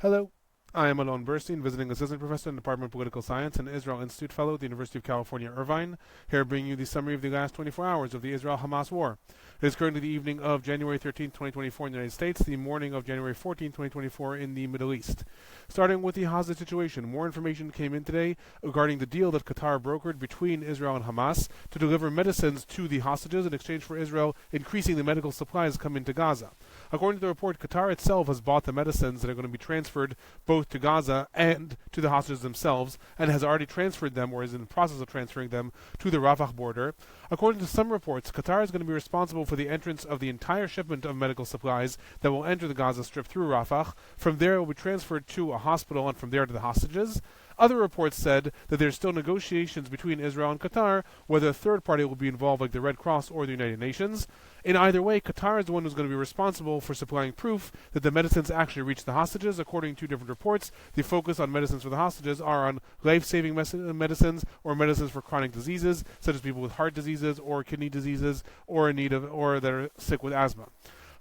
Hello, I am Alon Burstein, visiting assistant professor in the Department of Political Science and Israel Institute Fellow at the University of California, Irvine, here bringing you the summary of the last 24 hours of the Israel-Hamas war. It is currently the evening of January 13, 2024 in the United States, the morning of January 14, 2024 in the Middle East. Starting with the hostage situation, more information came in today regarding the deal that Qatar brokered between Israel and Hamas to deliver medicines to the hostages in exchange for Israel increasing the medical supplies coming to Gaza. According to the report, Qatar itself has bought the medicines that are going to be transferred both to Gaza and to the hostages themselves, and has already transferred them, or is in the process of transferring them, to the Rafah border. According to some reports, Qatar is going to be responsible for the entrance of the entire shipment of medical supplies that will enter the Gaza Strip through Rafah. From there, it will be transferred to a hospital, and from there to the hostages. Other reports said that there's still negotiations between Israel and Qatar, whether a third party will be involved like the Red Cross or the United Nations. In either way, Qatar is the one who's going to be responsible for supplying proof that the medicines actually reach the hostages. According to different reports, the focus on medicines for the hostages are on life-saving medicines or medicines for chronic diseases, such as people with heart diseases or kidney diseases or that are sick with asthma.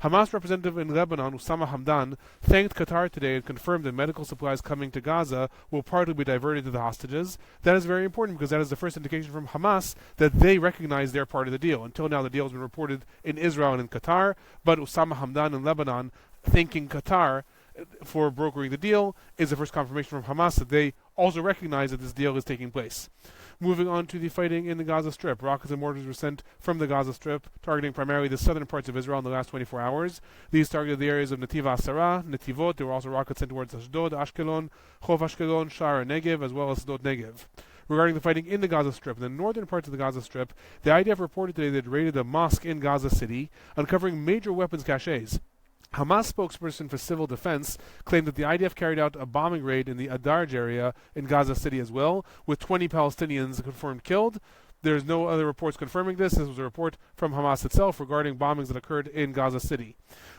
Hamas representative in Lebanon, Osama Hamdan, thanked Qatar today and confirmed that medical supplies coming to Gaza will partly be diverted to the hostages. That is very important because that is the first indication from Hamas that they recognize their part of the deal. Until now, the deal has been reported in Israel and in Qatar, but Osama Hamdan in Lebanon thanking Qatar for brokering the deal is the first confirmation from Hamas that they also recognize that this deal is taking place. Moving on to the fighting in the Gaza Strip. Rockets and mortars were sent from the Gaza Strip, targeting primarily the southern parts of Israel in the last 24 hours. These targeted the areas of Netiv HaSara, Netivot. There were also rockets sent towards Ashdod, Ashkelon, Chov Ashkelon, Sha'ar Negev, as well as Sdot Negev. Regarding the fighting in the Gaza Strip, in the northern parts of the Gaza Strip, the IDF reported today that it raided a mosque in Gaza City, uncovering major weapons caches. Hamas spokesperson for civil defense claimed that the IDF carried out a bombing raid in the Adarj area in Gaza City as well, with 20 Palestinians confirmed killed. There's no other reports confirming this. This was a report from Hamas itself regarding bombings that occurred in Gaza City.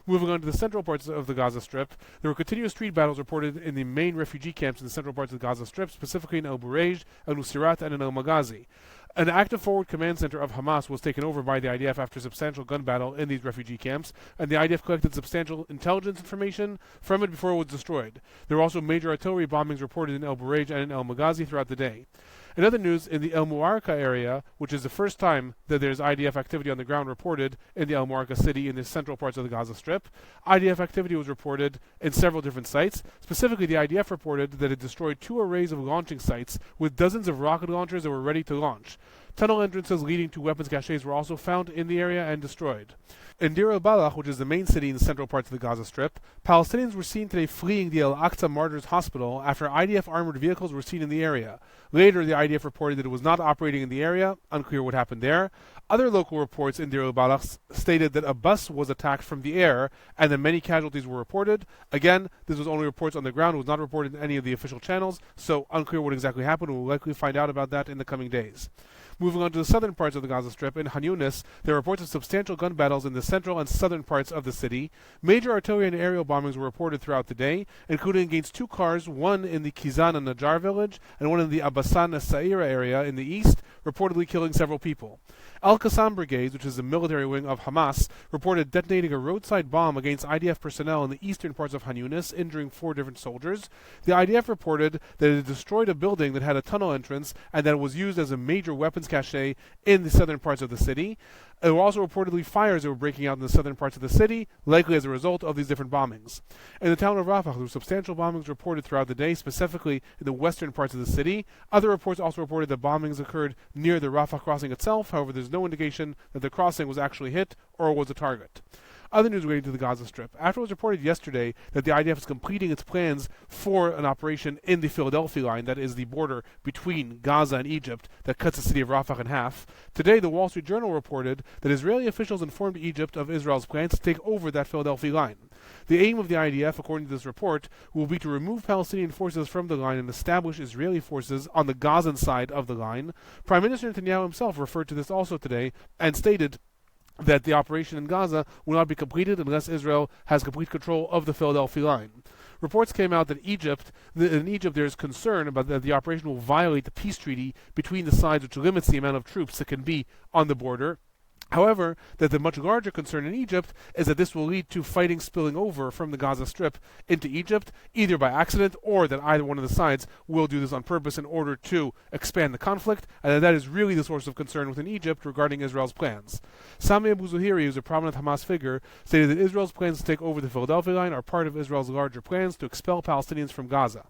Moving on to the central parts of the Gaza Strip, there were continuous street battles reported in the main refugee camps in the central parts of the Gaza Strip, specifically in El Bureij, El Nuseirat, and in El Maghazi. An active forward command center of Hamas was taken over by the IDF after a substantial gun battle in these refugee camps, and the IDF collected substantial intelligence information from it before it was destroyed. There were also major artillery bombings reported in El Bureij and in El Maghazi throughout the day. In other news, in the El Muarka area, which is the first time that there's IDF activity on the ground reported in the El Muarka city in the central parts of the Gaza Strip, IDF activity was reported in several different sites. Specifically, the IDF reported that it destroyed 2 arrays of launching sites with dozens of rocket launchers that were ready to launch. Tunnel entrances leading to weapons caches were also found in the area and destroyed. In Deir el-Balah, which is the main city in the central parts of the Gaza Strip, Palestinians were seen today fleeing the Al-Aqsa Martyrs Hospital after IDF armored vehicles were seen in the area. Later, the IDF reported that it was not operating in the area. Unclear what happened there. Other local reports in Deir el-Balah stated that a bus was attacked from the air and that many casualties were reported. Again, this was only reports on the ground. It was not reported in any of the official channels, so unclear what exactly happened. We'll likely find out about that in the coming days. Moving on to the southern parts of the Gaza Strip, in Khan Yunis, there are reports of substantial gun battles in the central and southern parts of the city. Major artillery and aerial bombings were reported throughout the day, including against 2 cars, one in the Kizan and Najjar village, and one in the Abbasan and Sa'ira area in the east, reportedly killing several people. Al-Qassam Brigade, which is the military wing of Hamas, reported detonating a roadside bomb against IDF personnel in the eastern parts of Khan Yunis, injuring 4 different soldiers. The IDF reported that it destroyed a building that had a tunnel entrance and that it was used as a major weapons cache in the southern parts of the city. There were also reportedly fires that were breaking out in the southern parts of the city, likely as a result of these different bombings. In the town of Rafah, there were substantial bombings reported throughout the day, specifically in the western parts of the city. Other reports also reported that bombings occurred near the Rafah crossing itself. However, there's no indication that the crossing was actually hit or was a target. Other news relating to the Gaza Strip. After it was reported yesterday that the IDF is completing its plans for an operation in the Philadelphia line, that is the border between Gaza and Egypt that cuts the city of Rafah in half, today the Wall Street Journal reported that Israeli officials informed Egypt of Israel's plans to take over that Philadelphia line. The aim of the IDF, according to this report, will be to remove Palestinian forces from the line and establish Israeli forces on the Gazan side of the line. Prime Minister Netanyahu himself referred to this also today and stated that the operation in Gaza will not be completed unless Israel has complete control of the Philadelphia line. Reports came out that in Egypt there is concern about that the operation will violate the peace treaty between the sides, which limits the amount of troops that can be on the border. However, that the much larger concern in Egypt is that this will lead to fighting spilling over from the Gaza Strip into Egypt, either by accident or that either one of the sides will do this on purpose in order to expand the conflict, and that is really the source of concern within Egypt regarding Israel's plans. Sami Abu Zuhiri, who is a prominent Hamas figure, stated that Israel's plans to take over the Philadelphia line are part of Israel's larger plans to expel Palestinians from Gaza.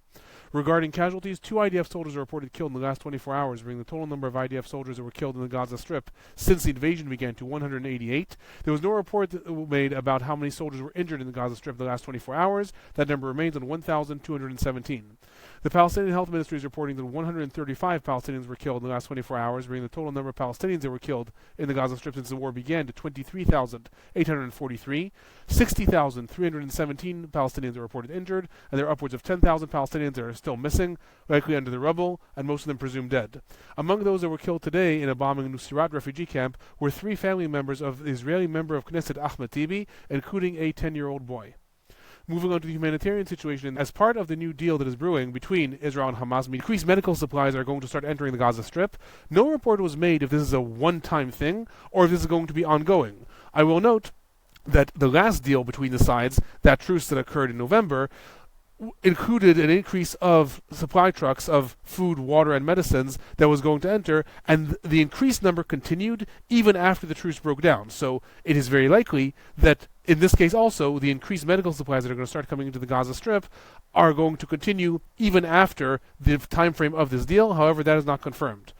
Regarding casualties, 2 IDF soldiers are reported killed in the last 24 hours, bringing the total number of IDF soldiers that were killed in the Gaza Strip since the invasion began to 188. There was no report made about how many soldiers were injured in the Gaza Strip in the last 24 hours. That number remains on 1,217. The Palestinian Health Ministry is reporting that 135 Palestinians were killed in the last 24 hours, bringing the total number of Palestinians that were killed in the Gaza Strip since the war began to 23,843. 60,317 Palestinians are reported injured, and there are upwards of 10,000 Palestinians that are still missing, likely under the rubble, and most of them presumed dead. Among those that were killed today in a bombing in Nuseirat refugee camp were 3 family members of the Israeli member of Knesset Ahmed Tibi, including a 10-year-old boy. Moving on to the humanitarian situation, as part of the new deal that is brewing between Israel and Hamas, increased medical supplies are going to start entering the Gaza Strip. No report was made if this is a one-time thing or if this is going to be ongoing. I will note that the last deal between the sides, that truce that occurred in November, included an increase of supply trucks of food, water, and medicines that was going to enter, and the increased number continued even after the truce broke down. So it is very likely that in this case also, the increased medical supplies that are going to start coming into the Gaza Strip are going to continue even after the time frame of this deal. However, that is not confirmed.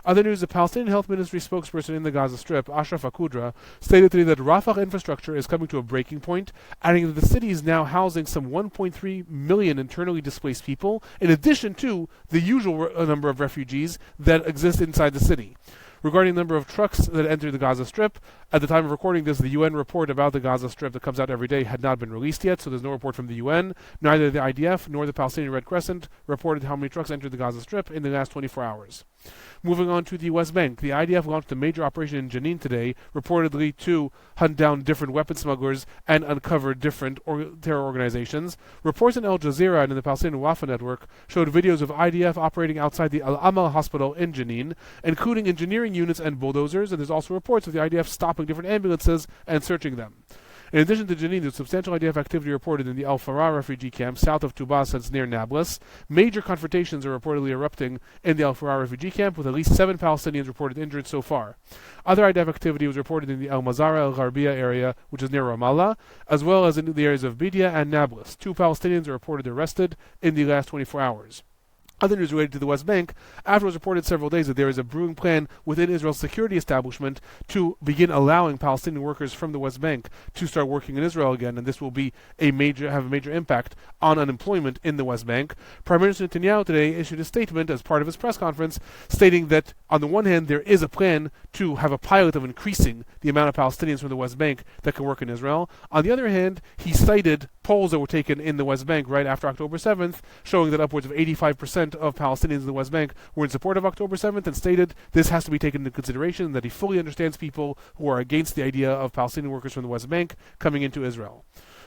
Other news, the Palestinian Health Ministry spokesperson in the Gaza Strip, Ashraf Akudra, stated today that Rafah infrastructure is coming to a breaking point, adding that the city is now housing some 1.3 million internally displaced people, in addition to the usual number of refugees that exist inside the city. Regarding the number of trucks that enter the Gaza Strip, at the time of recording this, the UN report about the Gaza Strip that comes out every day had not been released yet, so there's no report from the UN. Neither the IDF nor the Palestinian Red Crescent reported how many trucks entered the Gaza Strip in the last 24 hours. Moving on to the West Bank, the IDF launched a major operation in Jenin today, reportedly to hunt down different weapon smugglers and uncover different terror organizations. Reports in Al Jazeera and in the Palestinian Wafa network showed videos of IDF operating outside the Al-Amal hospital in Jenin, including engineering units and bulldozers, and there's also reports of the IDF stopping different ambulances and searching them. In addition to Jenin, there's substantial IDF activity reported in the Al-Farah refugee camp south of Tubas and near Nablus. Major confrontations are reportedly erupting in the Al-Farah refugee camp, with at least 7 Palestinians reported injured so far. Other IDF activity was reported in the Al-Mazara Al-Gharbiya area, which is near Ramallah, as well as in the areas of Bidia and Nablus. 2 Palestinians are reported arrested in the last 24 hours. Other news related to the West Bank, after it was reported several days that there is a brewing plan within Israel's security establishment to begin allowing Palestinian workers from the West Bank to start working in Israel again, and this will be have a major impact on unemployment in the West Bank. Prime Minister Netanyahu today issued a statement as part of his press conference stating that on the one hand there is a plan to have a pilot of increasing the amount of Palestinians from the West Bank that can work in Israel. On the other hand, he cited polls that were taken in the West Bank right after October 7th, showing that upwards of 85% of Palestinians in the West Bank were in support of October 7th, and stated this has to be taken into consideration, that he fully understands people who are against the idea of Palestinian workers from the West Bank coming into Israel.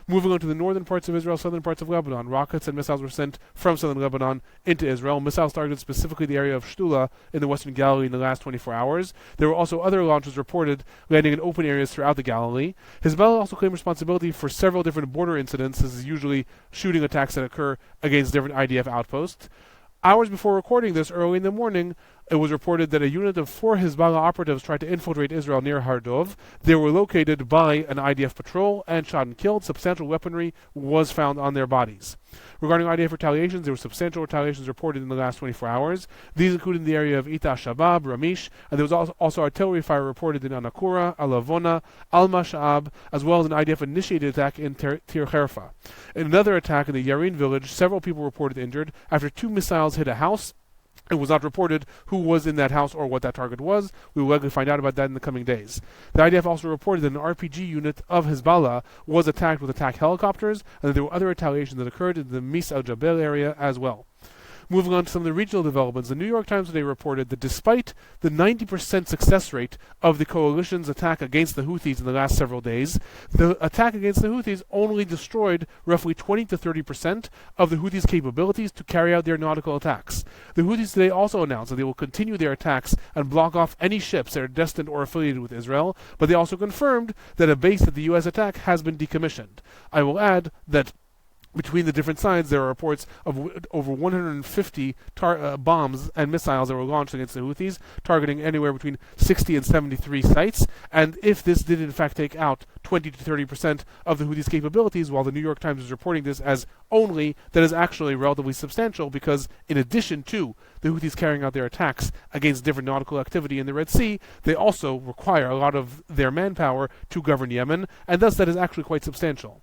Moving on to the northern parts of Israel, southern parts of Lebanon, rockets and missiles were sent from southern Lebanon into Israel. Missiles targeted specifically the area of Shtula in the western Galilee in the last 24 hours. There were also other launches reported landing in open areas throughout the Galilee. Hezbollah also claimed responsibility for several different border incidents. This is usually shooting attacks that occur against different IDF outposts. Hours before recording this, early in the morning, it was reported that a unit of 4 Hezbollah operatives tried to infiltrate Israel near Hardov. They were located by an IDF patrol and shot and killed. Substantial weaponry was found on their bodies. Regarding IDF retaliations, there were substantial retaliations reported in the last 24 hours. These included the area of Ita Shabab, Ramish, and there was also artillery fire reported in Anakura, Alavona, Al-Mash'ab, as well as an IDF-initiated attack in Tir Herfa. In another attack in the Yarin village, several people reported injured after 2 missiles hit a house. It was not reported who was in that house or what that target was. We will likely find out about that in the coming days. The IDF also reported that an RPG unit of Hezbollah was attacked with attack helicopters, and that there were other retaliations that occurred in the Mis al-Jabel area as well. Moving on to some of the regional developments, the New York Times today reported that despite the 90% success rate of the coalition's attack against the Houthis in the last several days, the attack against the Houthis only destroyed roughly 20 to 30% of the Houthis' capabilities to carry out their nautical attacks. The Houthis today also announced that they will continue their attacks and block off any ships that are destined or affiliated with Israel, but they also confirmed that a base that the U.S. attack has been decommissioned. I will add that between the different sides, there are reports of over 150 bombs and missiles that were launched against the Houthis, targeting anywhere between 60 and 73 sites. And if this did in fact take out 20 to 30% of the Houthis' capabilities, while the New York Times is reporting this as only, that is actually relatively substantial, because in addition to the Houthis carrying out their attacks against different nautical activity in the Red Sea, they also require a lot of their manpower to govern Yemen, and thus that is actually quite substantial.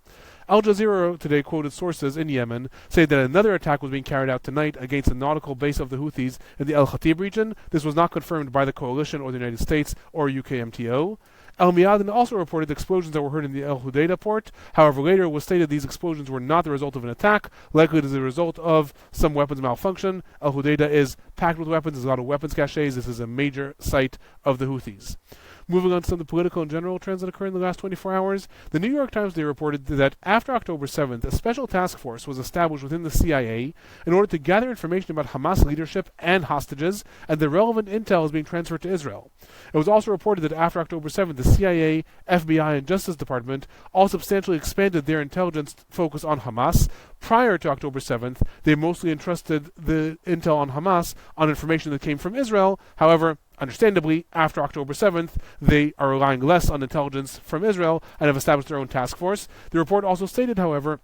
Al Jazeera today quoted sources in Yemen saying that another attack was being carried out tonight against a nautical base of the Houthis in the Al-Khatib region. This was not confirmed by the coalition or the United States or UKMTO. Al Mayadin also reported explosions that were heard in the El Hudaydah port. However, later it was stated these explosions were not the result of an attack, likely as a result of some weapons malfunction. El Hudaydah is packed with weapons, there's a lot of weapons caches. This is a major site of the Houthis. Moving on to some of the political and general trends that occurred in the last 24 hours, the New York Times today reported that after October 7th, a special task force was established within the CIA in order to gather information about Hamas leadership and hostages, and the relevant intel is being transferred to Israel. It was also reported that after October 7th, the CIA, FBI, and Justice Department all substantially expanded their intelligence focus on Hamas. Prior to October 7th, they mostly entrusted the intel on Hamas on information that came from Israel. However, understandably, after October 7th, they are relying less on intelligence from Israel and have established their own task force. The report also stated, however,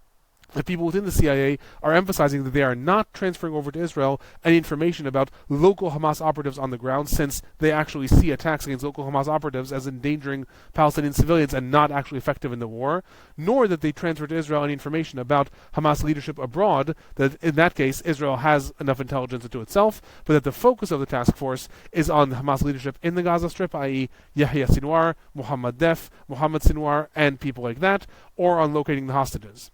the people within the CIA are emphasizing that they are not transferring over to Israel any information about local Hamas operatives on the ground, since they actually see attacks against local Hamas operatives as endangering Palestinian civilians and not actually effective in the war, nor that they transfer to Israel any information about Hamas leadership abroad, that in that case Israel has enough intelligence to itself, but that the focus of the task force is on Hamas leadership in the Gaza Strip, i.e. Yahya Sinwar, Mohammed Def, Mohammed Sinwar, and people like that, or on locating the hostages.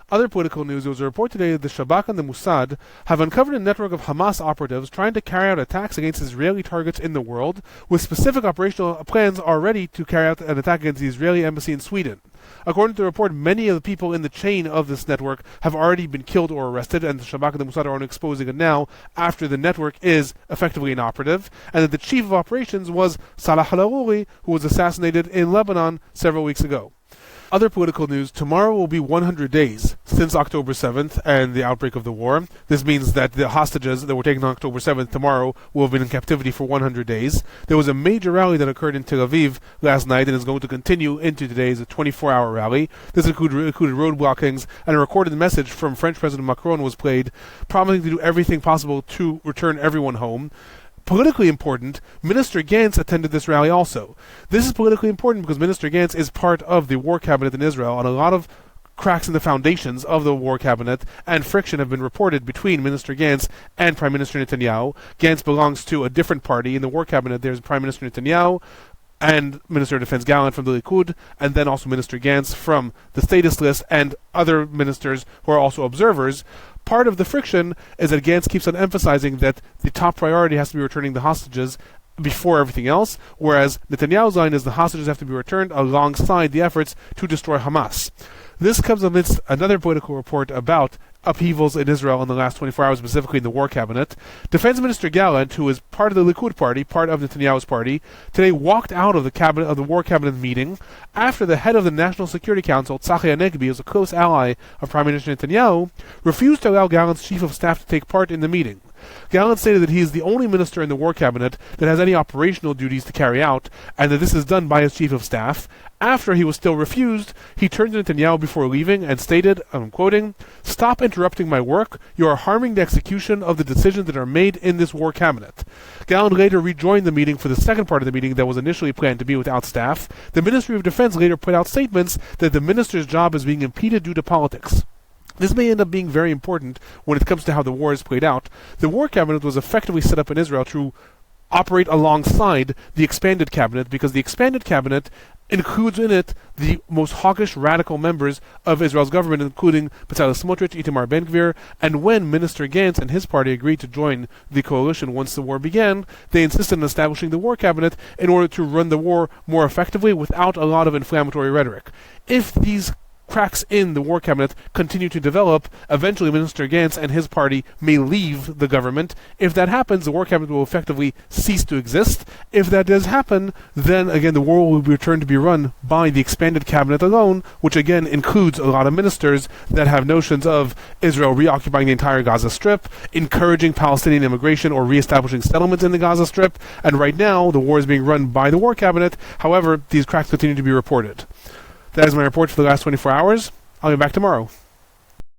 Other political news, there was a report today that the Shabak and the Mossad have uncovered a network of Hamas operatives trying to carry out attacks against Israeli targets in the world, with specific operational plans already to carry out an attack against the Israeli embassy in Sweden. According to the report, many of the people in the chain of this network have already been killed or arrested, and the Shabak and the Mossad are only exposing it now after the network is effectively inoperative, and that the chief of operations was Salah al-Aruri, who was assassinated in Lebanon several weeks ago. Other political news, tomorrow will be 100 days since October 7th and the outbreak of the war. This means that the hostages that were taken on October 7th tomorrow will have been in captivity for 100 days. There was a major rally that occurred in Tel Aviv last night and is going to continue into today as a 24-hour rally. This included road blockings, and a recorded message from French President Macron was played, promising to do everything possible to return everyone home. Politically important, Minister Gantz attended this rally also. This is politically important because Minister Gantz is part of the war cabinet in Israel, and a lot of cracks in the foundations of the war cabinet and friction have been reported between Minister Gantz and Prime Minister Netanyahu. Gantz belongs to a different party. In the war cabinet, there's Prime Minister Netanyahu and Minister of Defense Gallant from the Likud, and then also Minister Gantz from the status list, and other ministers who are also observers. Part of the friction is that Gantz keeps on emphasizing that the top priority has to be returning the hostages before everything else, whereas Netanyahu's line is the hostages have to be returned alongside the efforts to destroy Hamas. This comes amidst another political report about upheavals in Israel in the last 24 hours, specifically in the war cabinet. Defense Minister Gallant, who is part of the Likud party, part of Netanyahu's party, today walked out of the war cabinet meeting after the head of the National Security Council, Tzachi Hanegbi, who is a close ally of Prime Minister Netanyahu, refused to allow Gallant's chief of staff to take part in the meeting. Gallant stated that he is the only minister in the war cabinet that has any operational duties to carry out, and that this is done by his chief of staff. After he was still refused, he turned to Netanyahu before leaving and stated, I'm quoting, "Stop interrupting my work. You are harming the execution of the decisions that are made in this war cabinet." Gallant later rejoined the meeting for the second part of the meeting that was initially planned to be without staff. The Ministry of Defense later put out statements that the minister's job is being impeded due to politics. This may end up being very important when it comes to how the war is played out. The war cabinet was effectively set up in Israel to operate alongside the expanded cabinet, because the expanded cabinet includes in it the most hawkish radical members of Israel's government, including Bezalel Smotrich, Itamar Ben-Gvir, and when Minister Gantz and his party agreed to join the coalition once the war began, they insisted on establishing the war cabinet in order to run the war more effectively without a lot of inflammatory rhetoric. If these cracks in the war cabinet continue to develop, eventually Minister Gantz and his party may leave the government. If that happens, the war cabinet will effectively cease to exist. If that does happen, then again the war will return to be run by the expanded cabinet alone, which again includes a lot of ministers that have notions of Israel reoccupying the entire Gaza Strip, encouraging Palestinian immigration or reestablishing settlements in the Gaza Strip, and right now the war is being run by the war cabinet. However, these cracks continue to be reported. That is my report for the last 24 hours. I'll be back tomorrow.